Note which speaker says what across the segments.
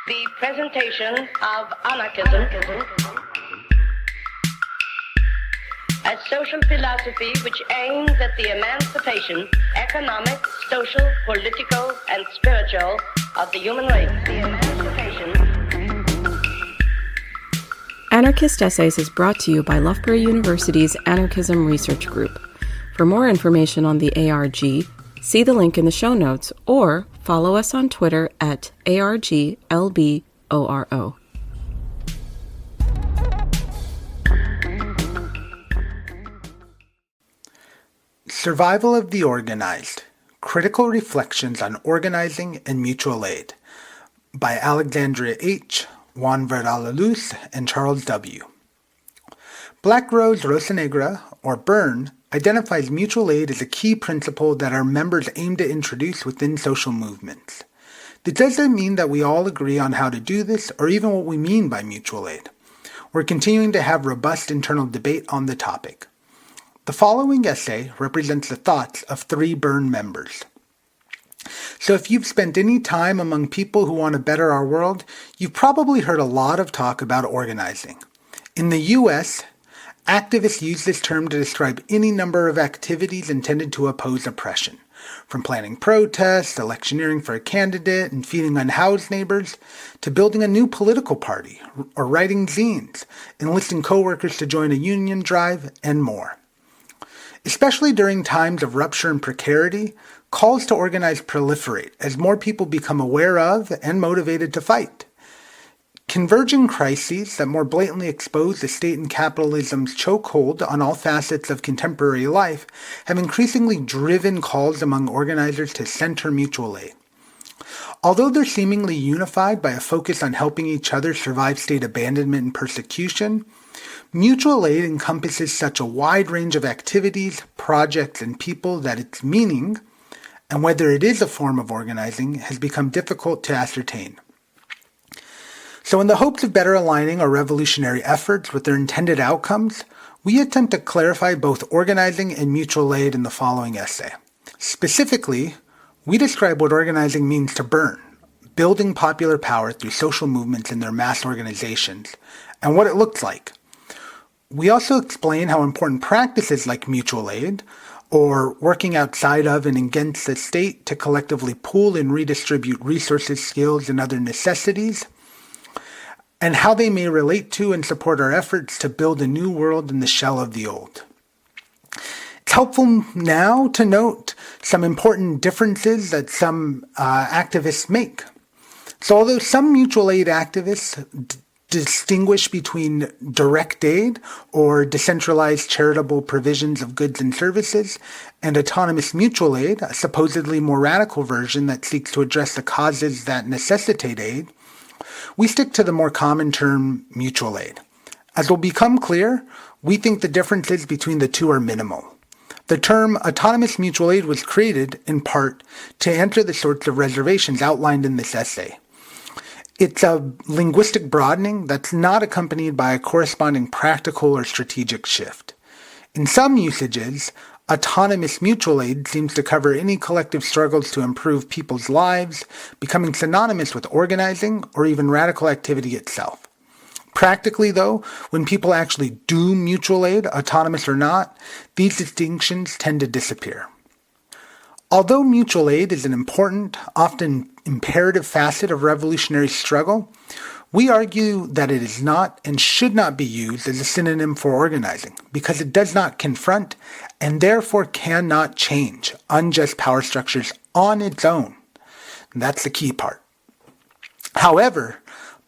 Speaker 1: The presentation of anarchism as social philosophy which aims at the emancipation, economic, social, political, and spiritual of the human race. The emancipation.
Speaker 2: Anarchist Essays is brought to you by Loughborough University's Anarchism Research Group. For more information on the ARG, see the link in the show notes or follow us on Twitter at ARGLBORO.
Speaker 3: Survival of the Organized: Critical Reflections on Organizing and Mutual Aid by Alexandria H, Juan Verala Luz, and Charles W. Black Rose Rosa Negra, or BURN, identifies mutual aid as a key principle that our members aim to introduce within social movements. This doesn't mean that we all agree on how to do this or even what we mean by mutual aid. We're continuing to have robust internal debate on the topic. The following essay represents the thoughts of 3 BURN members. So if you've spent any time among people who want to better our world, you've probably heard a lot of talk about organizing. In the U.S., activists use this term to describe any number of activities intended to oppose oppression, from planning protests, electioneering for a candidate, and feeding unhoused neighbors, to building a new political party, or writing zines, enlisting coworkers to join a union drive, and more. Especially during times of rupture and precarity, calls to organize proliferate as more people become aware of and motivated to fight. Converging crises that more blatantly expose the state and capitalism's chokehold on all facets of contemporary life have increasingly driven calls among organizers to center mutual aid. Although they're seemingly unified by a focus on helping each other survive state abandonment and persecution, mutual aid encompasses such a wide range of activities, projects, and people that its meaning, and whether it is a form of organizing, has become difficult to ascertain. So in the hopes of better aligning our revolutionary efforts with their intended outcomes, we attempt to clarify both organizing and mutual aid in the following essay. Specifically, we describe what organizing means to BURN, building popular power through social movements and their mass organizations, and what it looks like. We also explain how important practices like mutual aid, or working outside of and against the state to collectively pool and redistribute resources, skills, and other necessities, and how they may relate to and support our efforts to build a new world in the shell of the old. It's helpful now to note some important differences that some activists make. So although some mutual aid activists distinguish between direct aid or decentralized charitable provisions of goods and services and autonomous mutual aid, a supposedly more radical version that seeks to address the causes that necessitate aid, we stick to the more common term mutual aid. As will become clear, we think the differences between the two are minimal. The term autonomous mutual aid was created, in part, to answer the sorts of reservations outlined in this essay. It's a linguistic broadening that's not accompanied by a corresponding practical or strategic shift. In some usages, autonomous mutual aid seems to cover any collective struggles to improve people's lives, becoming synonymous with organizing or even radical activity itself. Practically, though, when people actually do mutual aid, autonomous or not, these distinctions tend to disappear. Although mutual aid is an important, often imperative facet of revolutionary struggle, we argue that it is not and should not be used as a synonym for organizing because it does not confront and therefore cannot change unjust power structures on its own. And that's the key part. However,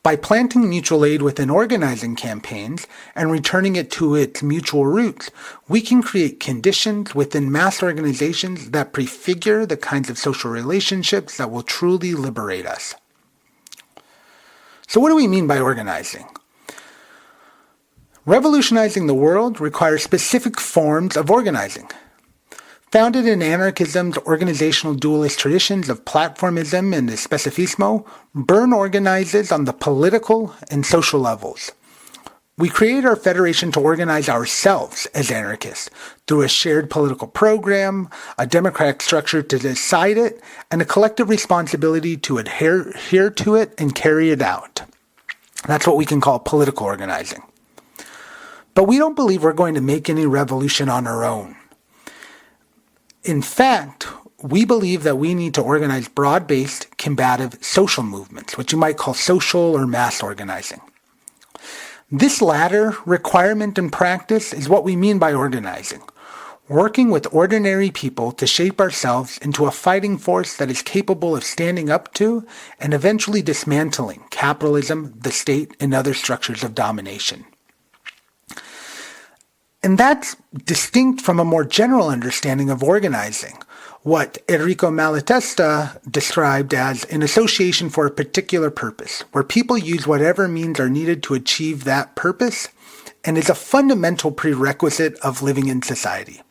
Speaker 3: by planting mutual aid within organizing campaigns and returning it to its mutual roots, we can create conditions within mass organizations that prefigure the kinds of social relationships that will truly liberate us. So what do we mean by organizing? Revolutionizing the world requires specific forms of organizing. Founded in anarchism's organizational dualist traditions of platformism and especificismo, BURN organizes on the political and social levels. We created our federation to organize ourselves as anarchists through a shared political program, a democratic structure to decide it, and a collective responsibility to adhere to it and carry it out. That's what we can call political organizing. But we don't believe we're going to make any revolution on our own. In fact, we believe that we need to organize broad-based, combative social movements, which you might call social or mass organizing. This latter requirement and practice is what we mean by organizing, working with ordinary people to shape ourselves into a fighting force that is capable of standing up to and eventually dismantling capitalism, the state, and other structures of domination. And that's distinct from a more general understanding of organizing, what Enrico Malatesta described as an association for a particular purpose, where people use whatever means are needed to achieve that purpose, and is a fundamental prerequisite of living in society.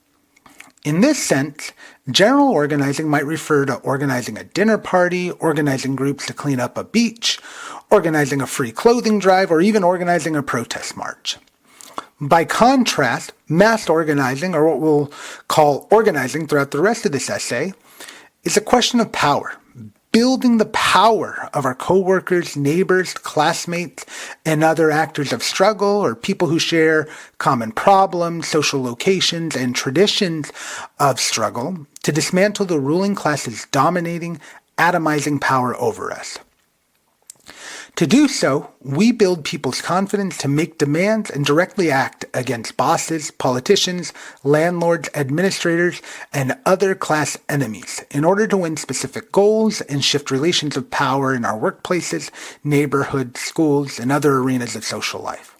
Speaker 3: In this sense, general organizing might refer to organizing a dinner party, organizing groups to clean up a beach, organizing a free clothing drive, or even organizing a protest march. By contrast, mass organizing, or what we'll call organizing throughout the rest of this essay, is a question of power, building the power of our coworkers, neighbors, classmates, and other actors of struggle, or people who share common problems, social locations, and traditions of struggle, to dismantle the ruling class's dominating, atomizing power over us. To do so, we build people's confidence to make demands and directly act against bosses, politicians, landlords, administrators, and other class enemies in order to win specific goals and shift relations of power in our workplaces, neighborhoods, schools, and other arenas of social life.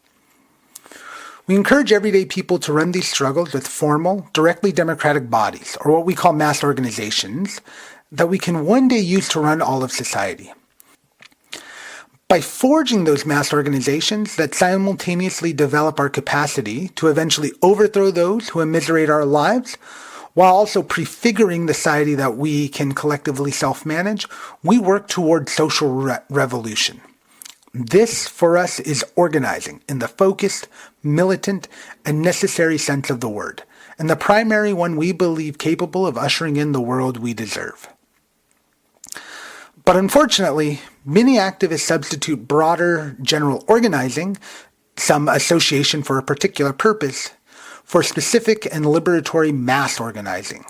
Speaker 3: We encourage everyday people to run these struggles with formal, directly democratic bodies, or what we call mass organizations, that we can one day use to run all of society. By forging those mass organizations that simultaneously develop our capacity to eventually overthrow those who immiserate our lives, while also prefiguring the society that we can collectively self-manage, we work toward social revolution. This, for us, is organizing in the focused, militant, and necessary sense of the word, and the primary one we believe capable of ushering in the world we deserve. But unfortunately, many activists substitute broader general organizing, some association for a particular purpose, for specific and liberatory mass organizing.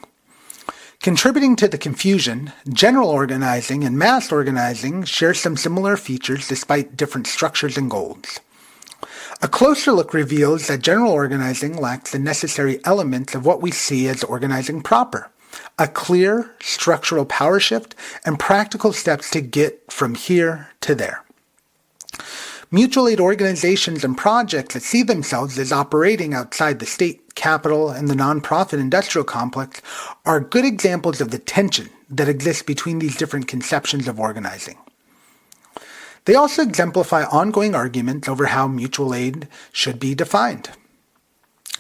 Speaker 3: Contributing to the confusion, general organizing and mass organizing share some similar features despite different structures and goals. A closer look reveals that general organizing lacks the necessary elements of what we see as organizing proper. A clear structural power shift, and practical steps to get from here to there. Mutual aid organizations and projects that see themselves as operating outside the state, capital, and the nonprofit industrial complex are good examples of the tension that exists between these different conceptions of organizing. They also exemplify ongoing arguments over how mutual aid should be defined.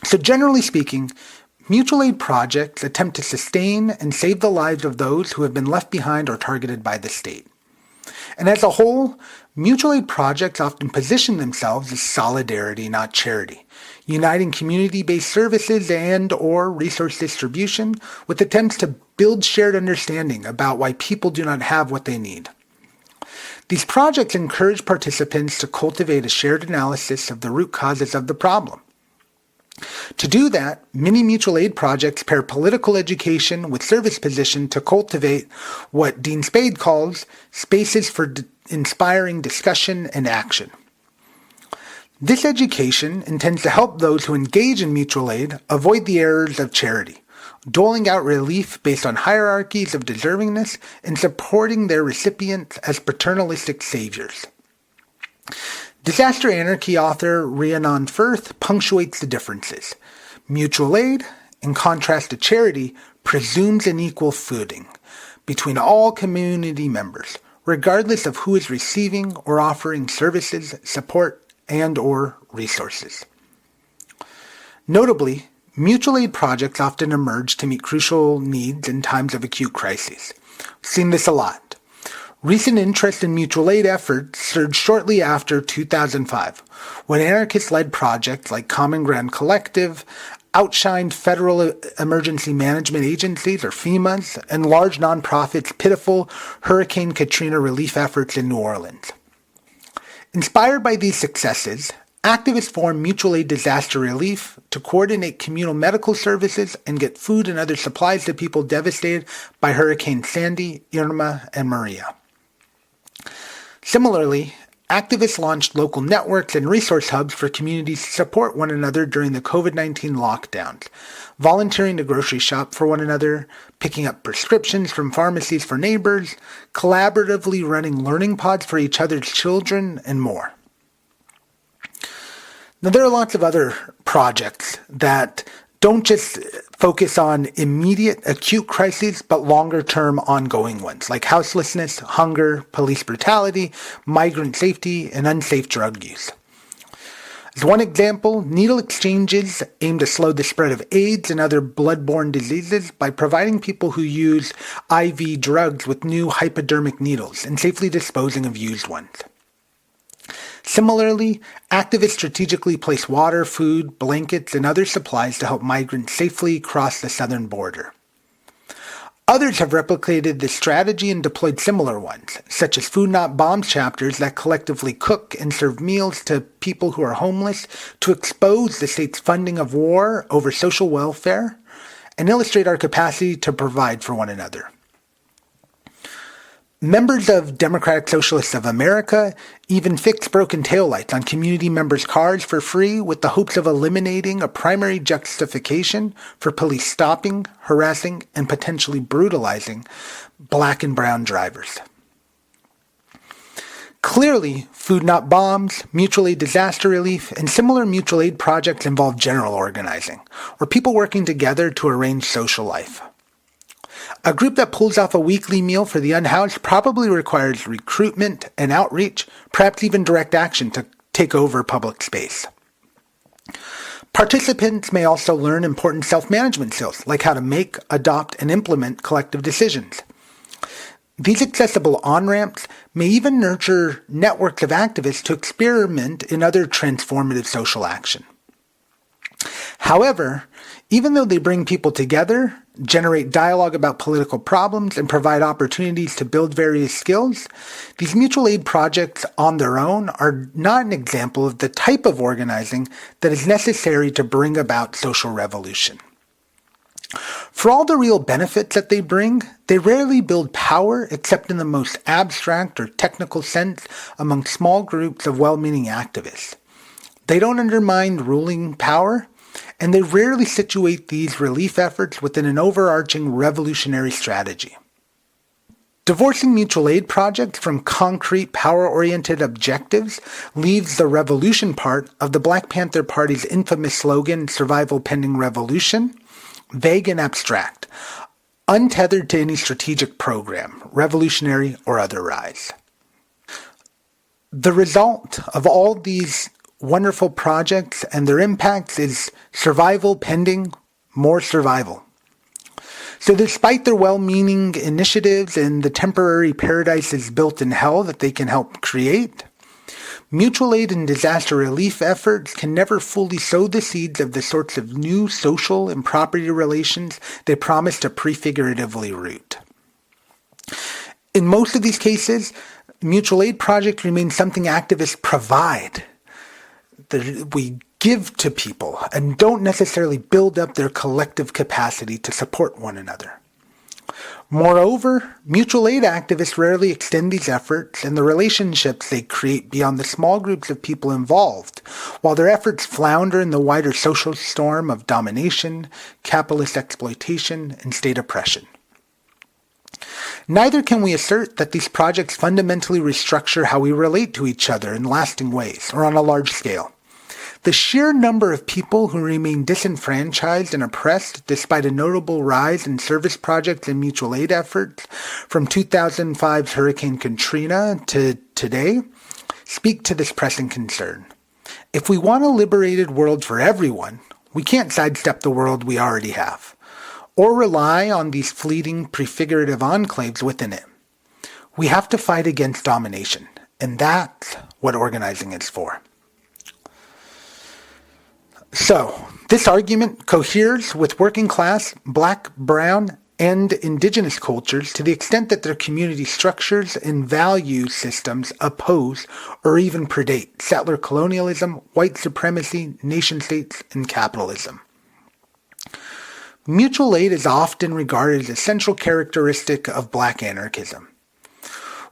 Speaker 3: So generally speaking, mutual aid projects attempt to sustain and save the lives of those who have been left behind or targeted by the state. And as a whole, mutual aid projects often position themselves as solidarity, not charity, uniting community-based services and/or resource distribution with attempts to build shared understanding about why people do not have what they need. These projects encourage participants to cultivate a shared analysis of the root causes of the problem. To do that, many mutual aid projects pair political education with service position to cultivate what Dean Spade calls spaces for inspiring discussion and action. This education intends to help those who engage in mutual aid avoid the errors of charity, doling out relief based on hierarchies of deservingness and supporting their recipients as paternalistic saviors. Disaster Anarchy author Rhiannon Firth punctuates the differences. Mutual aid, in contrast to charity, presumes an equal footing between all community members, regardless of who is receiving or offering services, support, and/or resources. Notably, mutual aid projects often emerge to meet crucial needs in times of acute crises. We've seen this a lot. Recent interest in mutual aid efforts surged shortly after 2005, when anarchist-led projects like Common Ground Collective outshined federal emergency management agencies, or FEMA's, and large nonprofits' pitiful Hurricane Katrina relief efforts in New Orleans. Inspired by these successes, activists formed mutual aid disaster relief to coordinate communal medical services and get food and other supplies to people devastated by Hurricanes Sandy, Irma, and Maria. Similarly, activists launched local networks and resource hubs for communities to support one another during the COVID-19 lockdowns, volunteering to grocery shop for one another, picking up prescriptions from pharmacies for neighbors, collaboratively running learning pods for each other's children, and more. Now, there are lots of other projects that don't just focus on immediate acute crises, but longer-term ongoing ones, like houselessness, hunger, police brutality, migrant safety, and unsafe drug use. As one example, needle exchanges aim to slow the spread of AIDS and other blood-borne diseases by providing people who use IV drugs with new hypodermic needles and safely disposing of used ones. Similarly, activists strategically place water, food, blankets, and other supplies to help migrants safely cross the southern border. Others have replicated this strategy and deployed similar ones, such as Food Not Bombs chapters that collectively cook and serve meals to people who are homeless to expose the state's funding of war over social welfare and illustrate our capacity to provide for one another. Members of Democratic Socialists of America even fix broken taillights on community members' cars for free with the hopes of eliminating a primary justification for police stopping, harassing, and potentially brutalizing black and brown drivers. Clearly, Food Not Bombs, mutual aid disaster relief, and similar mutual aid projects involve general organizing, or people working together to arrange social life. A group that pulls off a weekly meal for the unhoused probably requires recruitment and outreach, perhaps even direct action to take over public space. Participants may also learn important self-management skills, like how to make, adopt, and implement collective decisions. These accessible on-ramps may even nurture networks of activists to experiment in other transformative social action. However, even though they bring people together, generate dialogue about political problems, and provide opportunities to build various skills, these mutual aid projects on their own are not an example of the type of organizing that is necessary to bring about social revolution. For all the real benefits that they bring, they rarely build power except in the most abstract or technical sense among small groups of well-meaning activists. They don't undermine ruling power, and they rarely situate these relief efforts within an overarching revolutionary strategy. Divorcing mutual aid projects from concrete power-oriented objectives leaves the revolution part of the Black Panther Party's infamous slogan, "Survival Pending Revolution," vague and abstract, untethered to any strategic program, revolutionary or otherwise. The result of all these wonderful projects and their impacts is survival pending more survival. So despite their well-meaning initiatives and the temporary paradises built in hell that they can help create, mutual aid and disaster relief efforts can never fully sow the seeds of the sorts of new social and property relations they promise to prefiguratively root. In most of these cases, mutual aid projects remain something activists provide, that we give to people, and don't necessarily build up their collective capacity to support one another. Moreover, mutual aid activists rarely extend these efforts and the relationships they create beyond the small groups of people involved, while their efforts flounder in the wider social storm of domination, capitalist exploitation, and state oppression. Neither can we assert that these projects fundamentally restructure how we relate to each other in lasting ways or on a large scale. The sheer number of people who remain disenfranchised and oppressed despite a notable rise in service projects and mutual aid efforts from 2005's Hurricane Katrina to today speak to this pressing concern. If we want a liberated world for everyone, we can't sidestep the world we already have, or rely on these fleeting prefigurative enclaves within it. We have to fight against domination, and that's what organizing is for. So, this argument coheres with working class, black, brown, and indigenous cultures to the extent that their community structures and value systems oppose or even predate settler colonialism, white supremacy, nation states, and capitalism. Mutual aid is often regarded as a central characteristic of black anarchism.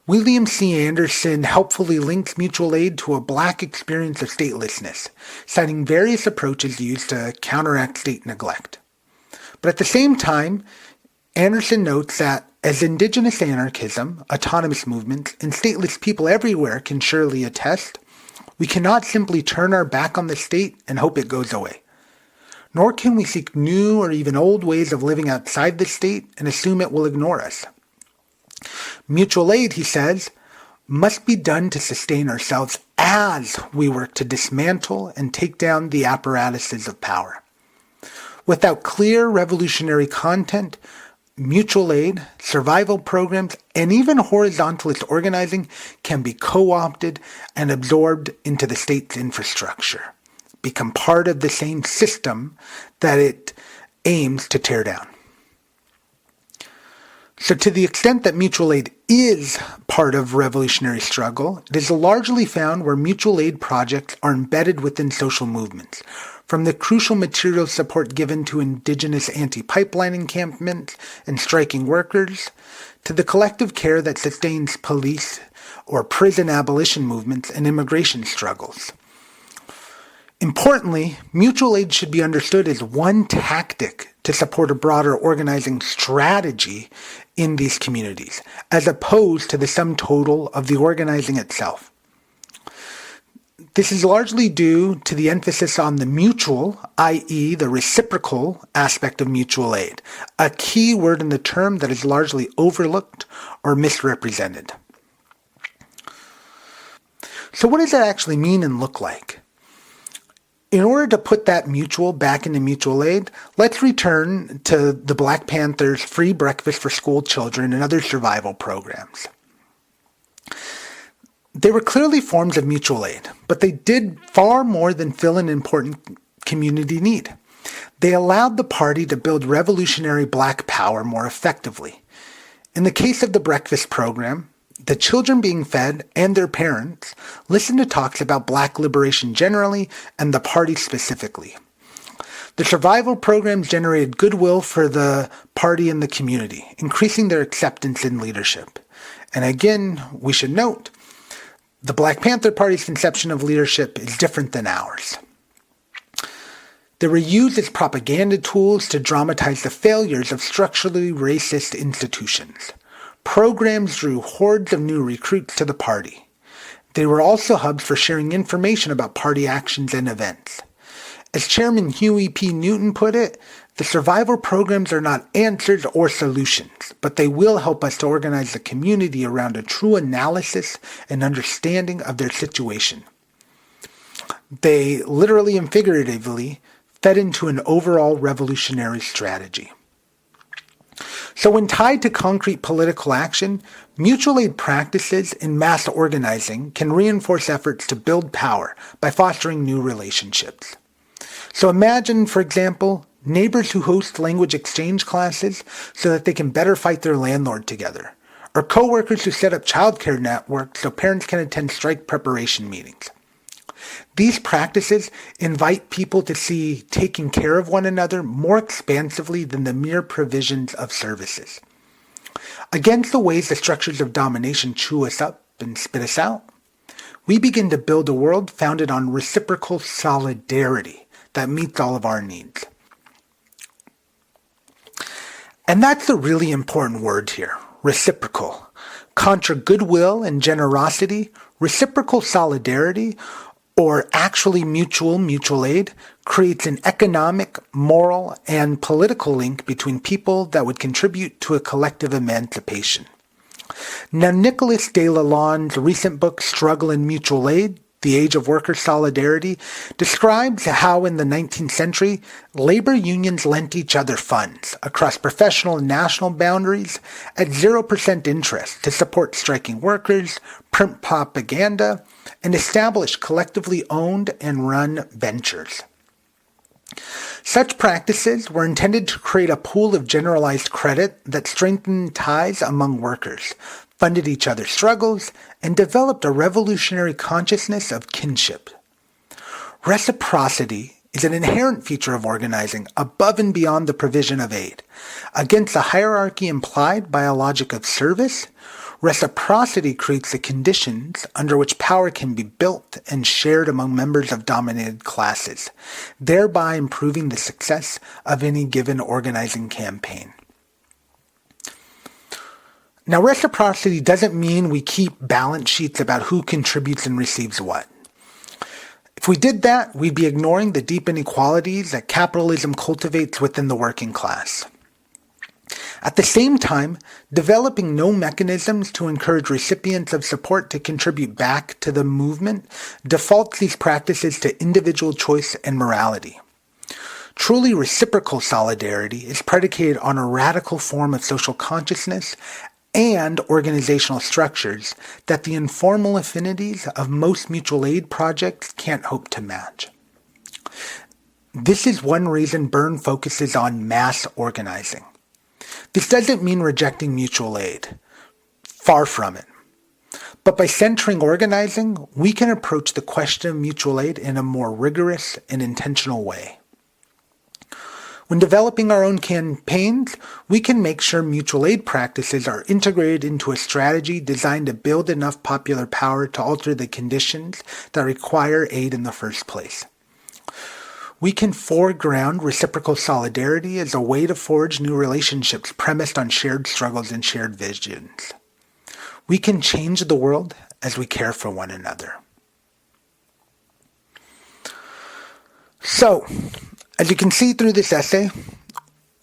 Speaker 3: William C. Anderson helpfully links mutual aid to a black experience of statelessness, citing various approaches used to counteract state neglect. But at the same time, Anderson notes that as indigenous anarchism, autonomous movements, and stateless people everywhere can surely attest, we cannot simply turn our back on the state and hope it goes away. Nor can we seek new or even old ways of living outside the state and assume it will ignore us. Mutual aid, he says, must be done to sustain ourselves as we work to dismantle and take down the apparatuses of power. Without clear revolutionary content, mutual aid, survival programs, and even horizontalist organizing can be co-opted and absorbed into the state's infrastructure, become part of the same system that it aims to tear down. So to the extent that mutual aid is part of revolutionary struggle, it is largely found where mutual aid projects are embedded within social movements, from the crucial material support given to indigenous anti-pipeline encampments and striking workers, to the collective care that sustains police or prison abolition movements and immigration struggles. Importantly, mutual aid should be understood as one tactic to support a broader organizing strategy in these communities, as opposed to the sum total of the organizing itself. This is largely due to the emphasis on the mutual, i.e. the reciprocal aspect of mutual aid, a key word in the term that is largely overlooked or misrepresented. So what does that actually mean and look like? In order to put that mutual back into mutual aid, let's return to the Black Panthers' free breakfast for school children and other survival programs. They were clearly forms of mutual aid, but they did far more than fill an important community need. They allowed the party to build revolutionary black power more effectively. In the case of the breakfast program, the children being fed and their parents listened to talks about black liberation generally and the party specifically. The survival programs generated goodwill for the party and the community, increasing their acceptance in leadership. And again, we should note, the Black Panther Party's conception of leadership is different than ours. They were used as propaganda tools to dramatize the failures of structurally racist institutions. Programs drew hordes of new recruits to the party. They were also hubs for sharing information about party actions and events. As Chairman Huey P. Newton put it, the survival programs are not answers or solutions, but they will help us to organize the community around a true analysis and understanding of their situation. They literally and figuratively fed into an overall revolutionary strategy. So when tied to concrete political action, mutual aid practices in mass organizing can reinforce efforts to build power by fostering new relationships. So imagine, for example, neighbors who host language exchange classes so that they can better fight their landlord together, or coworkers who set up childcare networks so parents can attend strike preparation meetings. These practices invite people to see taking care of one another more expansively than the mere provisions of services. Against the ways the structures of domination chew us up and spit us out, we begin to build a world founded on reciprocal solidarity that meets all of our needs. And that's the really important word here, reciprocal. Contra goodwill and generosity, reciprocal solidarity, or actually mutual aid, creates an economic, moral, and political link between people that would contribute to a collective emancipation. Now, Nicholas de Lalonde's recent book, Struggle in Mutual Aid, The Age of Worker Solidarity, describes how in the 19th century, labor unions lent each other funds across professional and national boundaries at 0% interest to support striking workers, print propaganda, and establish collectively owned and run ventures. Such practices were intended to create a pool of generalized credit that strengthened ties among workers, funded each other's struggles, and developed a revolutionary consciousness of kinship. Reciprocity is an inherent feature of organizing above and beyond the provision of aid. Against the hierarchy implied by a logic of service, reciprocity creates the conditions under which power can be built and shared among members of dominated classes, thereby improving the success of any given organizing campaign. Now, reciprocity doesn't mean we keep balance sheets about who contributes and receives what. If we did that, we'd be ignoring the deep inequalities that capitalism cultivates within the working class. At the same time, developing no mechanisms to encourage recipients of support to contribute back to the movement defaults these practices to individual choice and morality. Truly reciprocal solidarity is predicated on a radical form of social consciousness and organizational structures that the informal affinities of most mutual aid projects can't hope to match. This is one reason Byrne focuses on mass organizing. This doesn't mean rejecting mutual aid. Far from it. But by centering organizing, we can approach the question of mutual aid in a more rigorous and intentional way. When developing our own campaigns, we can make sure mutual aid practices are integrated into a strategy designed to build enough popular power to alter the conditions that require aid in the first place. We can foreground reciprocal solidarity as a way to forge new relationships premised on shared struggles and shared visions. We can change the world as we care for one another. So, as you can see through this essay,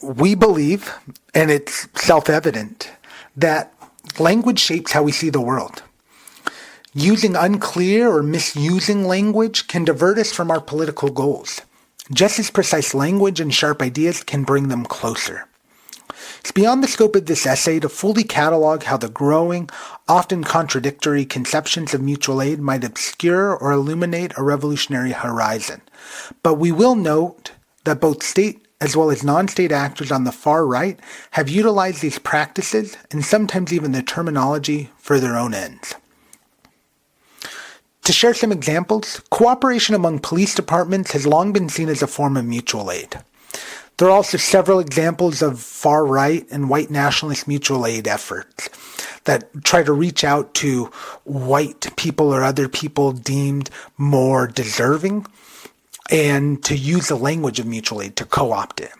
Speaker 3: we believe, and it's self-evident, that language shapes how we see the world. Using unclear or misusing language can divert us from our political goals. Just as precise language and sharp ideas can bring them closer. It's beyond the scope of this essay to fully catalog how the growing, often contradictory conceptions of mutual aid might obscure or illuminate a revolutionary horizon. But we will note that both state as well as non-state actors on the far right have utilized these practices and sometimes even the terminology for their own ends. To share some examples, cooperation among police departments has long been seen as a form of mutual aid. There are also several examples of far-right and white nationalist mutual aid efforts that try to reach out to white people or other people deemed more deserving and to use the language of mutual aid to co-opt it.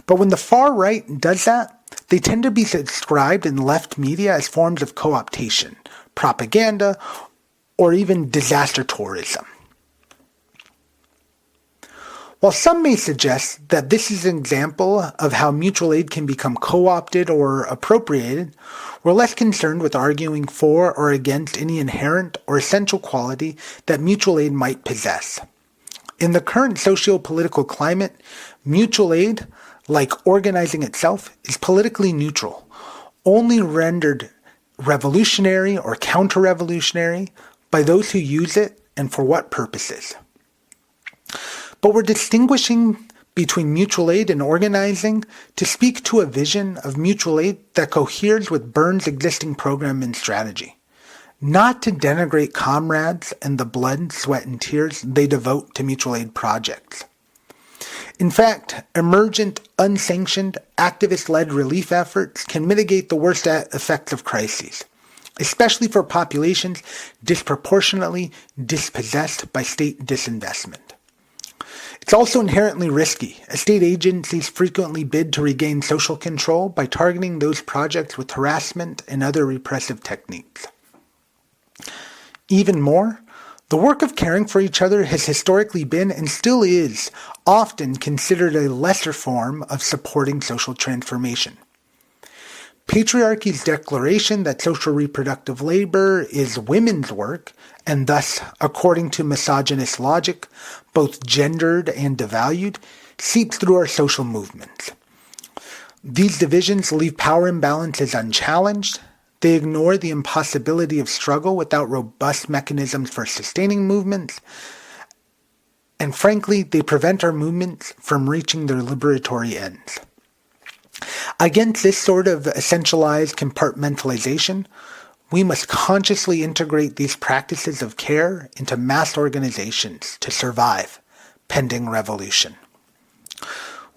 Speaker 3: But when the far right does that, they tend to be described in left media as forms of co-optation, propaganda, or even disaster tourism. While some may suggest that this is an example of how mutual aid can become co-opted or appropriated, we're less concerned with arguing for or against any inherent or essential quality that mutual aid might possess. In the current socio-political climate, mutual aid, like organizing itself, is politically neutral, only rendered revolutionary or counter-revolutionary by those who use it and for what purposes. But we're distinguishing between mutual aid and organizing to speak to a vision of mutual aid that coheres with Byrne's existing program and strategy, not to denigrate comrades and the blood, sweat, and tears they devote to mutual aid projects. In fact, emergent, unsanctioned, activist-led relief efforts can mitigate the worst effects of crises, especially for populations disproportionately dispossessed by state disinvestment. It's also inherently risky, as state agencies frequently bid to regain social control by targeting those projects with harassment and other repressive techniques. Even more, the work of caring for each other has historically been, and still is, often considered a lesser form of supporting social transformation. Patriarchy's declaration that social reproductive labor is women's work, and thus, according to misogynist logic, both gendered and devalued, seeps through our social movements. These divisions leave power imbalances unchallenged. They ignore the impossibility of struggle without robust mechanisms for sustaining movements. And frankly, they prevent our movements from reaching their liberatory ends. Against this sort of essentialized compartmentalization, we must consciously integrate these practices of care into mass organizations to survive pending revolution.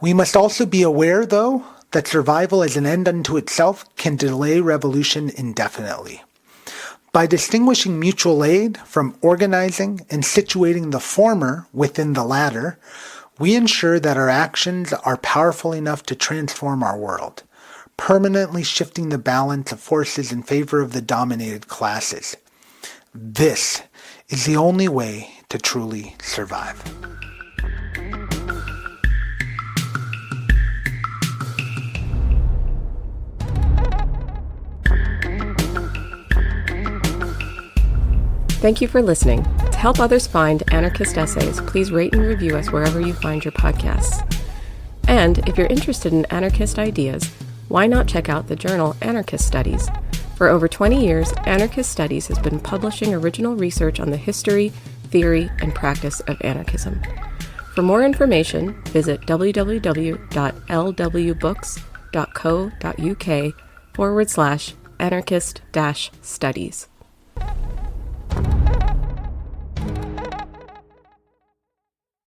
Speaker 3: We must also be aware, though, that survival as an end unto itself can delay revolution indefinitely. By distinguishing mutual aid from organizing and situating the former within the latter, we ensure that our actions are powerful enough to transform our world, permanently shifting the balance of forces in favor of the dominated classes. This is the only way to truly survive.
Speaker 2: Thank you for listening. To help others find anarchist essays, please rate and review us wherever you find your podcasts. And if you're interested in anarchist ideas, why not check out the journal Anarchist Studies? For over 20 years, Anarchist Studies has been publishing original research on the history, theory, and practice of anarchism. For more information, visit www.lwbooks.co.uk/anarchist-studies.